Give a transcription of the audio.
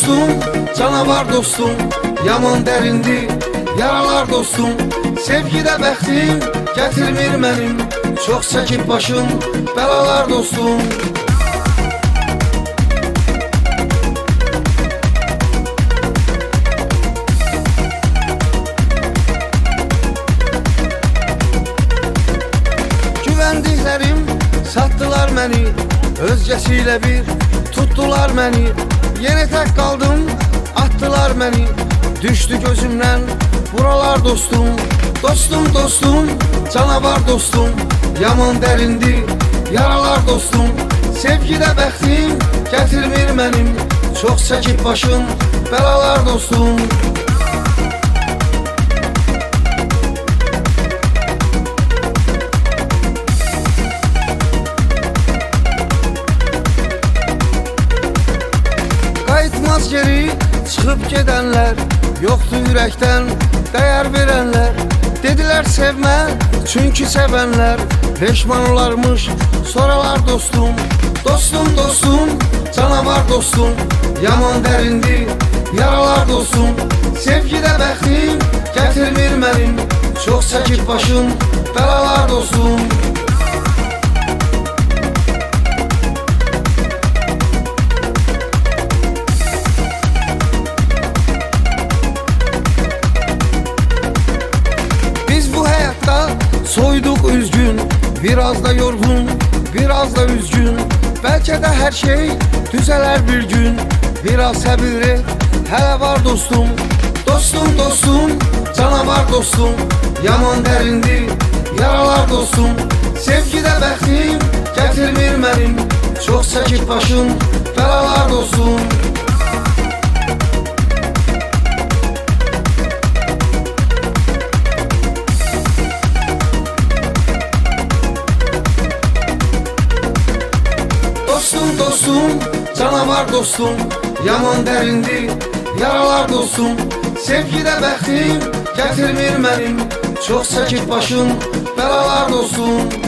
dostum, canavar dostum, yaman dərindi yaralar dostum. Sevgidə bəxtim gətirmir mənim, çox çəkib başım bəlalar dostum. Güvəndiklərim satdılar məni, özgəsiylə bir tutdular məni. Yenə tək qaldım, atdılar məni, düşdü gözümdən buralar dostum. Dostum, dostum, canavar dostum, yaman dərindi yaralar dostum. Sevgidə bəxtim gətirmir mənim, çox çəkib başım bəlalar dostum. Qayıtmaz geri çıxıb gedənlər, yoxdur ürəkdən dəyər verənlər. Dedilər sevmə, çünki sevənlər peşman olarmış soralar dostum. Dostum, dostum, canavar dostum, yaman dərindi yaralar dostum. Sevgidə bəxtim gətirmir mənim, çox çəkib başım bəlalar dostum. Soyduk üzgün, biraz da yorgun, biraz da üzgün. Belki de her şey düzeler bir gün. Biraz sabır et, hele var dostum. Dostum, dostum, canavar dostum, yaman dərindi yaralar dostum. Sevgidə bəxtim gətirmir mənim, çox çəkib başım bəlalar dostum. Dostum, dostum, canavar dostum, yaman dərindi yaralar dostum. Sevgidə bəxtim gətirmir mənim, çox çəkib başım bəlalar dostum.